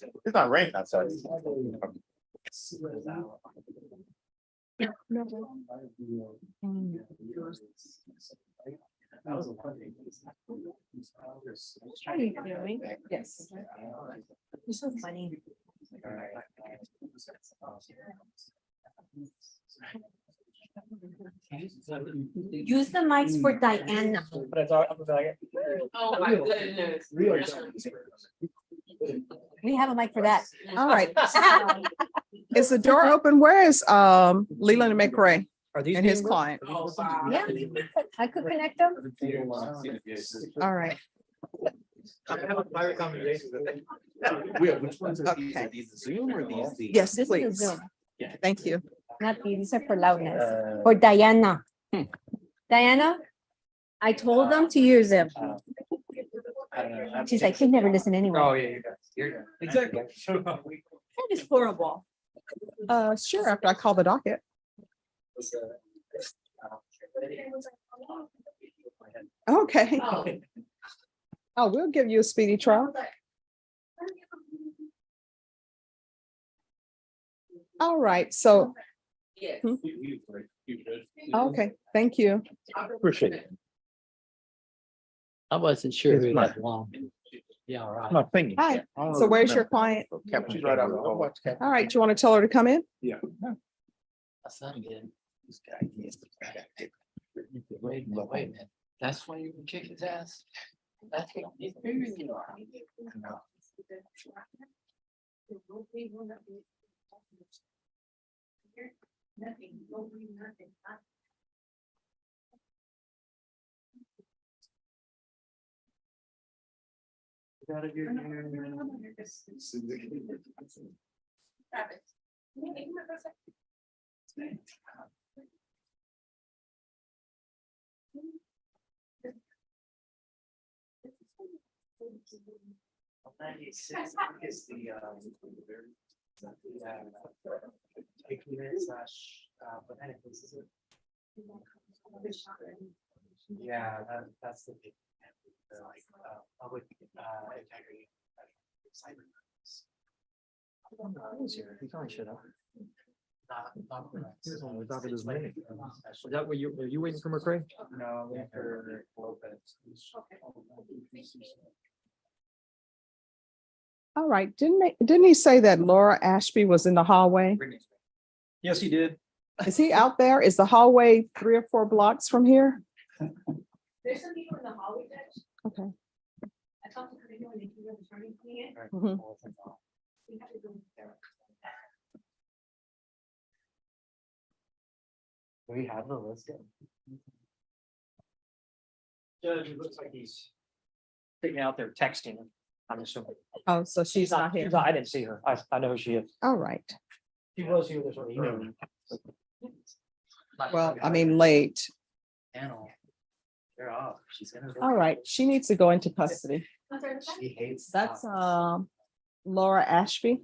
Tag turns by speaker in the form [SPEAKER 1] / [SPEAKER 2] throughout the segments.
[SPEAKER 1] It's not raining outside.
[SPEAKER 2] How are you doing? Yes. You're so funny. Use the mics for Diana. Oh my goodness. We have a mic for that.
[SPEAKER 3] All right. Is the door open? Where is Leland McRae
[SPEAKER 4] Are these
[SPEAKER 3] and his
[SPEAKER 4] being
[SPEAKER 3] client?
[SPEAKER 2] Yeah, I could connect them.
[SPEAKER 3] All right.
[SPEAKER 4] I have a private conversation with them.
[SPEAKER 1] Which ones are these?
[SPEAKER 3] Okay.
[SPEAKER 1] Are these Zoom or these?
[SPEAKER 3] Yes,
[SPEAKER 2] This is
[SPEAKER 3] please.
[SPEAKER 2] Zoom,
[SPEAKER 3] Thank you.
[SPEAKER 2] not these. These are for loudness. For Diana. Diana, I told them to use them. She's like, she'd never listen anyway.
[SPEAKER 4] Oh, yeah, you're exactly.
[SPEAKER 2] That is horrible.
[SPEAKER 3] Sure, after I call the docket. Okay. Oh, we'll give you a speedy trial. All right, so, okay, thank you.
[SPEAKER 1] Appreciate it.
[SPEAKER 5] I wasn't sure
[SPEAKER 1] It's
[SPEAKER 5] who
[SPEAKER 1] my-
[SPEAKER 5] that belonged to. Yeah, all right.
[SPEAKER 1] My finger.
[SPEAKER 3] Hi, so where's your client?
[SPEAKER 1] She's right out in the hallway.
[SPEAKER 3] All right, do you want to tell her to come in?
[SPEAKER 1] Yeah.
[SPEAKER 5] My son did.
[SPEAKER 1] This guy,
[SPEAKER 5] Wait a minute. That's why you would kick his ass? That's what he's bigger than you are.
[SPEAKER 4] Is the yeah, that's the big. Like public integrity. Cyber.
[SPEAKER 5] He probably should have.
[SPEAKER 4] Not correct.
[SPEAKER 5] He was on the top of his name. Is that what you, are you waiting for McRae?
[SPEAKER 4] No, wait for Lopez.
[SPEAKER 3] All right, didn't he say that Laura Ashby was in the hallway?
[SPEAKER 4] Yes, he did.
[SPEAKER 3] Is he out there? Is the hallway 3 or 4 blocks from here?
[SPEAKER 2] There's some people in the hallway, Judge.
[SPEAKER 3] Okay.
[SPEAKER 2] I talked to her when they were returning to me.
[SPEAKER 3] Mhm.
[SPEAKER 2] We have to go there.
[SPEAKER 5] Do we have the list?
[SPEAKER 4] Judge, it looks like he's sitting out there texting. I'm assuming.
[SPEAKER 3] Oh, so she's not here.
[SPEAKER 4] I didn't see her. I know who she is.
[SPEAKER 3] All right.
[SPEAKER 4] She was here this morning.
[SPEAKER 3] Well, I mean, late.
[SPEAKER 5] Panel. They're off. She's gonna.
[SPEAKER 3] All right, she needs to go into custody.
[SPEAKER 5] She hates.
[SPEAKER 3] That's Laura Ashby.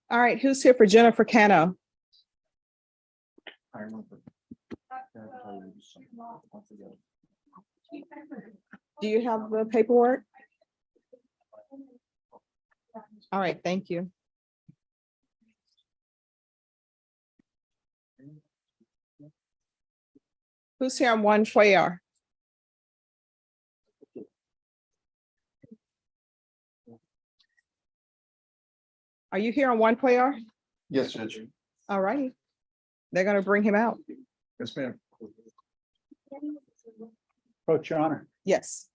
[SPEAKER 3] All right, who's here for Jennifer Cano? Do you have the paperwork? All right, thank you. Who's here on one Cuellar? Are you here on one Cuellar?
[SPEAKER 1] Yes, Judge.
[SPEAKER 3] All righty. They're gonna bring him out.
[SPEAKER 1] Yes, ma'am. Approach, Your Honor.
[SPEAKER 3] Yes.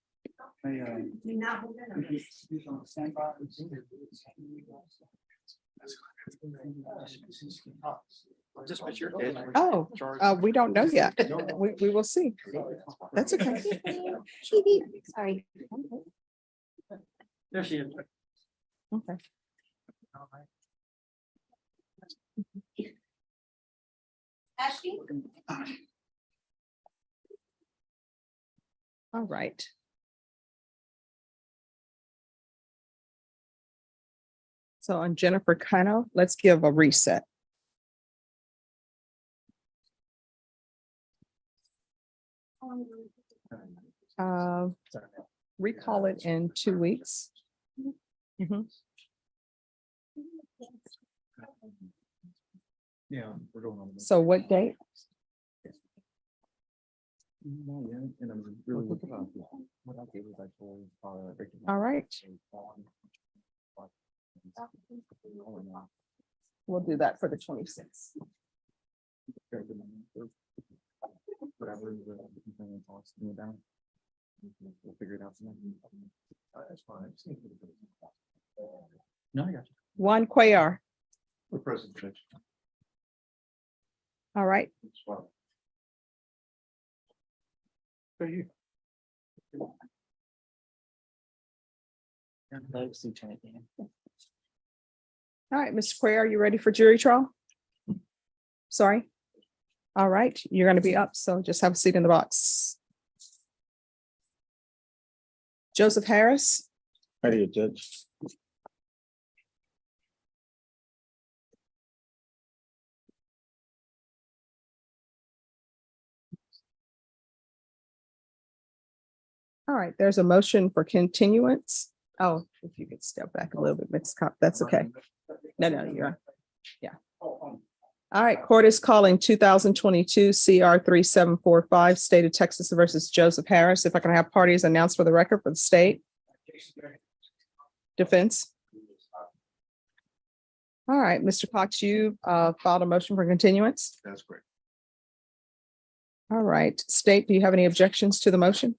[SPEAKER 4] Just put your.
[SPEAKER 3] Oh, we don't know yet. We will see. That's okay.
[SPEAKER 2] Sorry.
[SPEAKER 4] There she is.
[SPEAKER 3] Okay.
[SPEAKER 2] Ashley?
[SPEAKER 3] All right. So on Jennifer Cano, let's give a reset. Recall it in 2 weeks. Mhm.
[SPEAKER 1] Yeah, we're going on.
[SPEAKER 3] So what date?
[SPEAKER 1] And I'm really looking at what I gave was
[SPEAKER 3] All right, we'll do that for the 26th.
[SPEAKER 1] Whatever. We'll figure it out tonight. That's fine. No, I got you.
[SPEAKER 3] Juan Cuellar.
[SPEAKER 1] The present. Judge.
[SPEAKER 3] All right,
[SPEAKER 1] It's fine. Thank you.
[SPEAKER 3] all right, Mr. Cuellar, are you ready for jury trial? Sorry. All right, you're going to be up, so just have a seat in the box. Joseph Harris,
[SPEAKER 1] Ready, Judge.
[SPEAKER 3] all right, there's a motion for continuance. Oh, if you could step back a little bit, Ms. Cop, that's okay. No, you're, yeah. All right, court is calling 2022 CR 3745, State of Texas versus Joseph Harris. If I can have parties announced for the record for the state. Defense. All right, Mr. Cox, you filed a motion for continuance.
[SPEAKER 1] That's great.
[SPEAKER 3] All right, state, do you have any objections to the motion?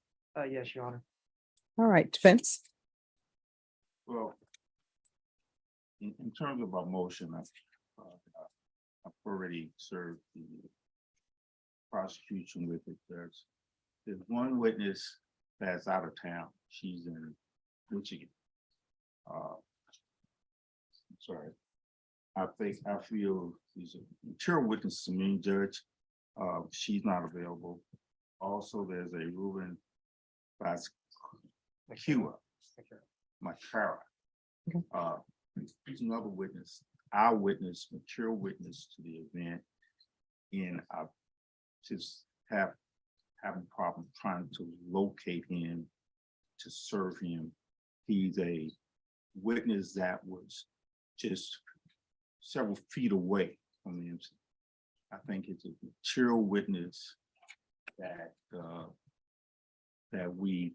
[SPEAKER 4] Yes, Your Honor.
[SPEAKER 3] All right, defense.
[SPEAKER 6] Well, in terms of our motion, I've already served the prosecution with it. There's one witness that's out of town. She's in Michigan. Sorry. I feel she's a material witness to me, Judge. She's not available. Also, there's a Ruben Vasquez, Macara.
[SPEAKER 3] Okay.
[SPEAKER 6] He's another witness, eyewitness, material witness to the event. And I just having a problem trying to locate him to serve him. He's a witness that was just several feet away from the incident. I think it's a material witness that that we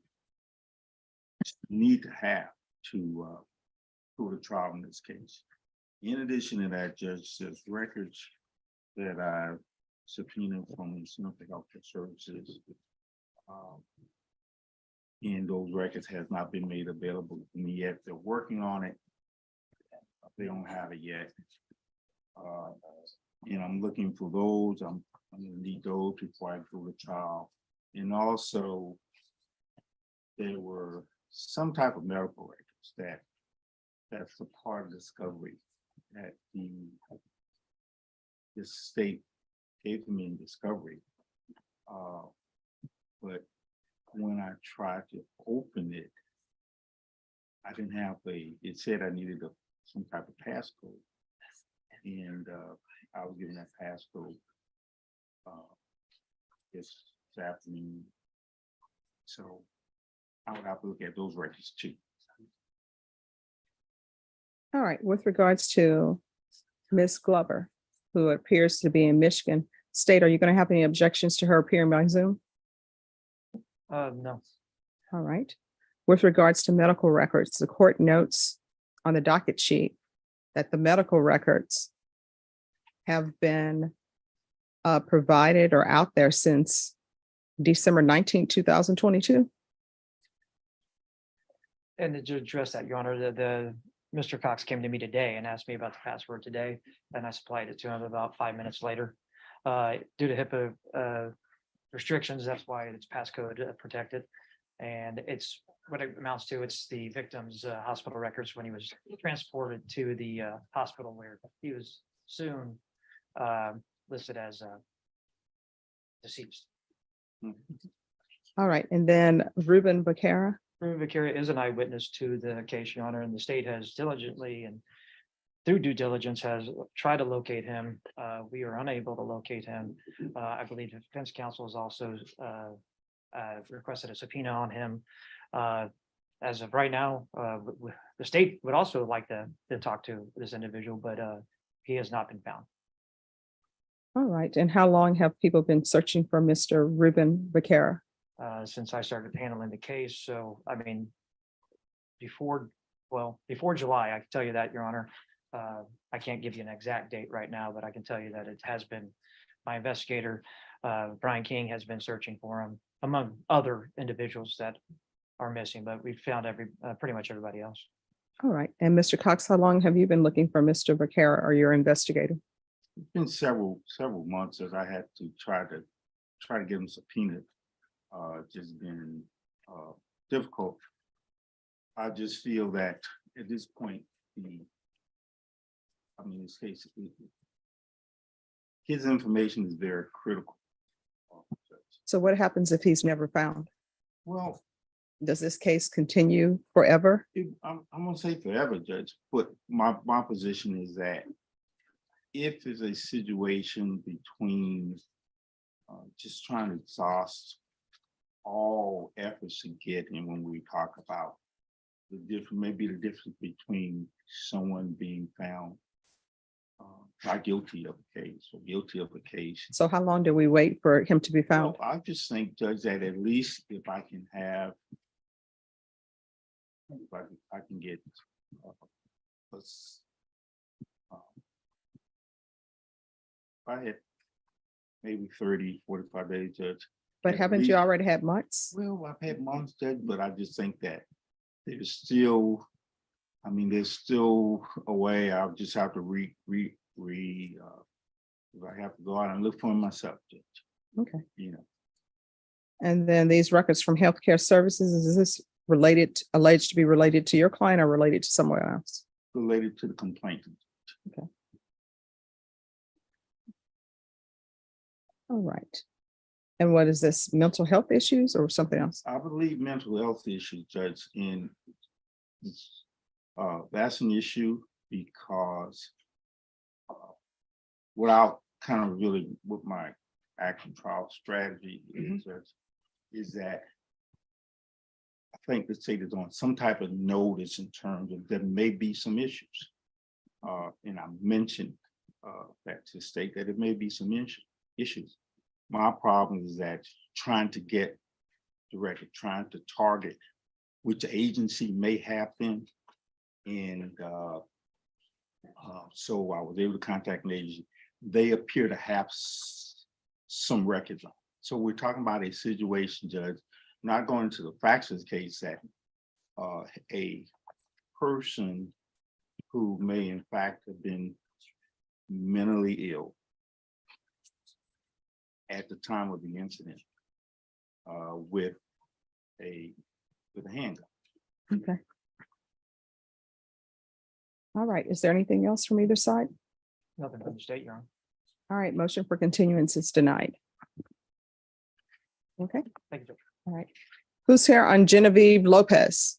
[SPEAKER 6] need to have to go to trial in this case. In addition to that, Judge, there's records that I subpoenaed from the Center for Health Care Services. And those records has not been made available to me yet. They're working on it. They don't have it yet. And I'm looking for those. I'm gonna need those before I go to trial. And also, there were some type of medical records that's a part of discovery that the state gave me in discovery. But when I tried to open it, I didn't have it said I needed some type of passcode. And I was given that passcode this afternoon. So I would have to look at those records too.
[SPEAKER 3] All right, with regards to Ms. Glover, who appears to be in Michigan, state, are you going to have any objections to her appearing by Zoom?
[SPEAKER 4] No.
[SPEAKER 3] All right. With regards to medical records, the court notes on the docket sheet that the medical records have been provided or out there since December 19, 2022.
[SPEAKER 4] And to address that, Your Honor, the Mr. Cox came to me today and asked me about the password today, and I supplied it to him about 5 minutes later. Due to HIPAA restrictions, that's why it's passcode protected. And it's what it amounts to. It's the victim's hospital records when he was transported to the hospital where he was soon listed as deceased.
[SPEAKER 3] All right, and then Ruben Becerra.
[SPEAKER 4] Ruben Vicaria is an eyewitness to the case, Your Honor, and the state has diligently and through due diligence has tried to locate him. We are unable to locate him. I believe the defense counsel has also requested a subpoena on him. As of right now, the state would also like to talk to this individual, but he has not been found.
[SPEAKER 3] All right. And how long have people been searching for Mr. Ruben Becerra?
[SPEAKER 4] Since I started handling the case. So, I mean, before July, I can tell you that, Your Honor. I can't give you an exact date right now, but I can tell you that it has been, my investigator, Brian King, has been searching for him among other individuals that are missing, but we've found pretty much everybody else.
[SPEAKER 3] All right. And Mr. Cox, how long have you been looking for Mr. Becerra or your investigator?
[SPEAKER 6] It's been several months as I had to try to get him subpoenaed. Just been difficult. I just feel that at this point, this case, his information is very critical.
[SPEAKER 3] So what happens if he's never found?
[SPEAKER 6] Well,
[SPEAKER 3] Does this case continue forever?
[SPEAKER 6] I'm gonna say forever, Judge, but my position is that if it's a situation between just trying to exhaust all efforts to get him, when we talk about the difference between someone being found not guilty of a case or guilty of a case.
[SPEAKER 3] So how long do we wait for him to be found?
[SPEAKER 6] Well, I just think, Judge, that at least if I can have, if I can get if I had maybe 30, 45 days, Judge.
[SPEAKER 3] But
[SPEAKER 6] at
[SPEAKER 3] haven't you
[SPEAKER 6] least-
[SPEAKER 3] already had months?
[SPEAKER 6] Well, I've had months, Judge, but I just think that there's still, there's still a way. I'll just have to I have to go out and look for him myself, Judge.
[SPEAKER 3] Okay.
[SPEAKER 6] You know,
[SPEAKER 3] And then these records from healthcare services, is this alleged to be related to your client or related to somewhere else?
[SPEAKER 6] related to the complainant.
[SPEAKER 3] All right. And what is this, mental health issues or something else?
[SPEAKER 6] I believe mental health issues, Judge, in that's an issue because without kind of really what my action trial strategy is that I think the state is on some type of notice in terms of there may be some issues. And I mentioned that to the state that it may be some issues. My problem is that trying to get the record, trying to target which agency may have them. And so I was able to contact an agency. They appear to have some records on. So we're talking about a situation, Judge, not going to the facts of the case, that a person who may in fact have been mentally ill at the time of the incident with a handgun.
[SPEAKER 3] Okay. All right. Is there anything else from either side?
[SPEAKER 4] Nothing from the state, Your Honor.
[SPEAKER 3] All right. Motion for continuance is denied. Okay.
[SPEAKER 4] Thank you, Judge.
[SPEAKER 3] All right. Who's here on Genevieve Lopez?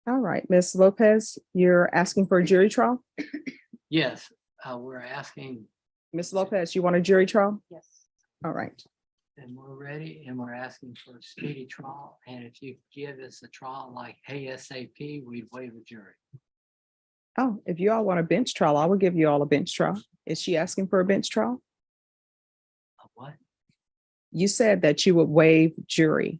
[SPEAKER 3] All right, Ms. Lopez, you're asking for a jury trial?
[SPEAKER 5] Yes, we're asking,
[SPEAKER 3] Ms. Lopez, you want a jury trial?
[SPEAKER 2] Yes.
[SPEAKER 3] All right.
[SPEAKER 5] and we're ready, and we're asking for a speedy trial. And if you give us a trial like ASAP, we'd waive a jury.
[SPEAKER 3] Oh, if you all want a bench trial, I will give you all a bench trial. Is she asking for a bench trial?
[SPEAKER 5] A what?
[SPEAKER 3] You said that you would waive jury.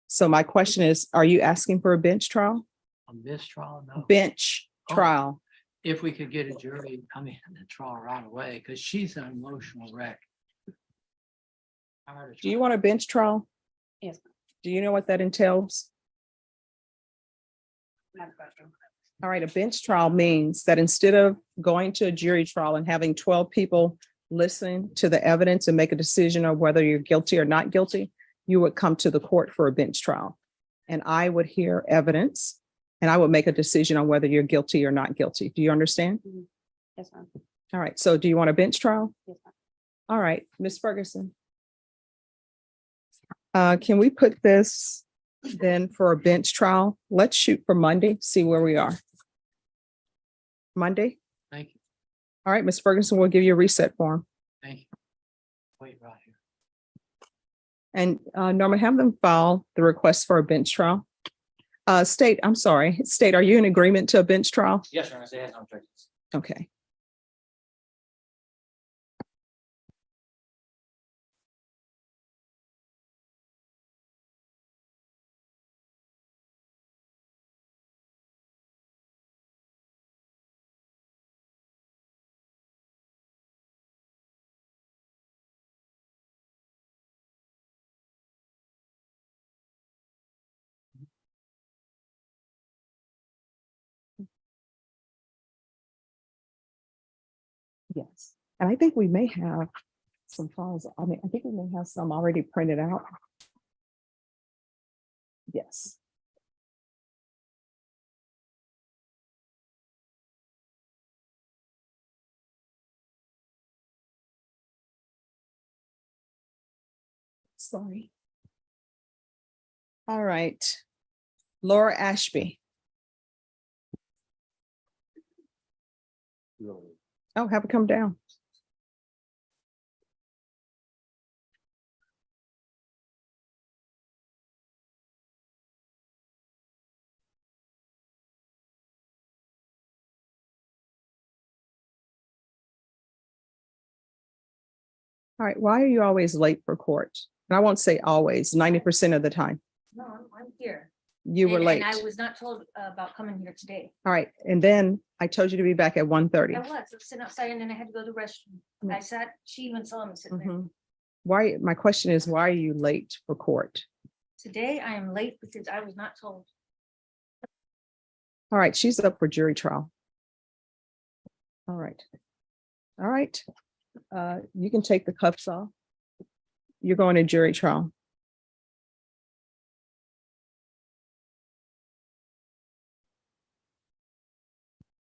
[SPEAKER 3] So my question is, are you asking for a bench trial?
[SPEAKER 5] A mistrial? No.
[SPEAKER 3] Bench
[SPEAKER 5] Oh.
[SPEAKER 3] trial.
[SPEAKER 5] If we could get a jury, the trial right away, because she's an emotional wreck.
[SPEAKER 3] Do you want a bench trial?
[SPEAKER 2] Yes.
[SPEAKER 3] Do you know what that entails?
[SPEAKER 2] Not a question.
[SPEAKER 3] All right, a bench trial means that instead of going to a jury trial and having 12 people listen to the evidence and make a decision of whether you're guilty or not guilty, you would come to the court for a bench trial. And I would hear evidence and I would make a decision on whether you're guilty or not guilty. Do you understand?
[SPEAKER 2] Yes, ma'am.
[SPEAKER 3] All right, so do you want a bench trial?
[SPEAKER 2] Yes, ma'am.
[SPEAKER 3] All right, Ms. Ferguson. Can we put this then for a bench trial, let's shoot for Monday, see where we are. Monday?
[SPEAKER 5] Thank you,
[SPEAKER 3] All right, Ms. Ferguson, we'll give you a reset form.
[SPEAKER 5] thank you. Wait right here.
[SPEAKER 3] And Norman, have them file the request for a bench trial. State, I'm sorry, State, are you in agreement to a bench trial?
[SPEAKER 4] Yes, Your Honor, they have no objections.
[SPEAKER 3] Okay. Yes, and I think we may have some files. I mean, I think we may have some already printed out. Yes. Sorry. All right. Laura Ashby. Oh, have it come down. All right, why are you always late for court? And I won't say always, 90% of the time.
[SPEAKER 2] No, I'm here.
[SPEAKER 3] You were
[SPEAKER 2] And-
[SPEAKER 3] late.
[SPEAKER 2] And I was not told about coming here today.
[SPEAKER 3] All right, and then I told you to be back at 1:30.
[SPEAKER 2] I was sitting outside and then I had to go to the restroom. I sat, she even saw me sitting there.
[SPEAKER 3] Mhm. Why, my question is, why are you late for court?
[SPEAKER 2] Today I am late because I was not told.
[SPEAKER 3] All right, she's up for jury trial. All right. All right. You can take the cuffs off. You're going to jury trial.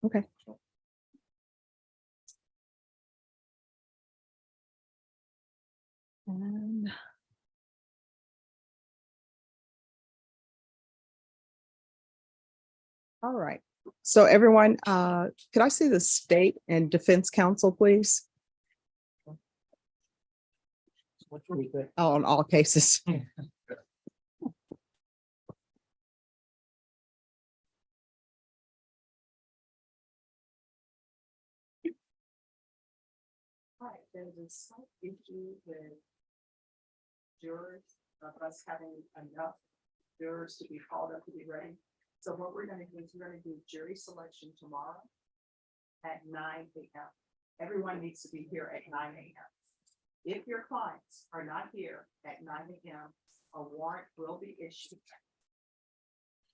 [SPEAKER 3] Okay. And all right. So everyone, could I see the state and defense counsel, please? Oh, on all cases. Right, there's a slight issue with jurors, of us having enough jurors to be called up to be ready. So what we're gonna do is we're gonna do jury selection tomorrow at 9 a.m. Everyone needs to be here at 9 a.m. If your clients are not here at 9 a.m., a warrant will be issued.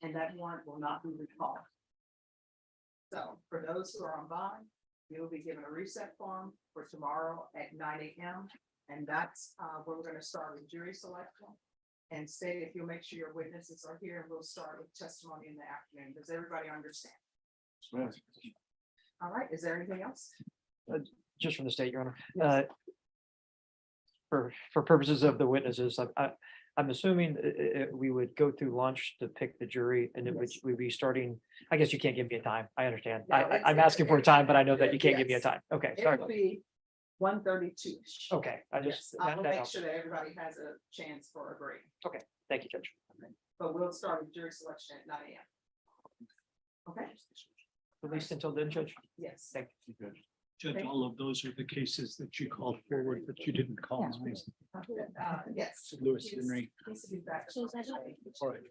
[SPEAKER 3] And that warrant will not be recalled. So for those who are on bond, you'll be given a reset form for tomorrow at 9 a.m. And that's where we're gonna start with jury selection. And State, if you'll make sure your witnesses are here, we'll start with testimony in the afternoon. Does everybody understand? All right, is there anything else?
[SPEAKER 4] Just from the state, Your Honor.
[SPEAKER 3] Yes.
[SPEAKER 4] For purposes of the witnesses, I'm assuming we would go through lunch to pick the jury and it would,
[SPEAKER 3] Yes.
[SPEAKER 4] we'd be starting, I guess you can't give me a time. I understand.
[SPEAKER 3] No, it's-
[SPEAKER 4] I'm asking for a time, but I know that you can't give me a
[SPEAKER 3] Yes.
[SPEAKER 4] time. Okay, sorry.
[SPEAKER 3] It'll be 1:32.
[SPEAKER 4] Okay, I just,
[SPEAKER 3] I will
[SPEAKER 4] that
[SPEAKER 3] make
[SPEAKER 4] helps.
[SPEAKER 3] sure that everybody has a chance for a break,
[SPEAKER 4] Thank you, Judge.
[SPEAKER 3] but we'll start with jury selection at 9 a.m. Okay,
[SPEAKER 4] At least until then, Judge.
[SPEAKER 3] yes.
[SPEAKER 4] Thank you.
[SPEAKER 7] Judge,
[SPEAKER 3] Okay.
[SPEAKER 7] all of those are the cases that you called forward, but you didn't call.
[SPEAKER 3] Yes.
[SPEAKER 7] Lewis Henry.
[SPEAKER 3] Needs to be back.
[SPEAKER 2] So is that-
[SPEAKER 7] All right.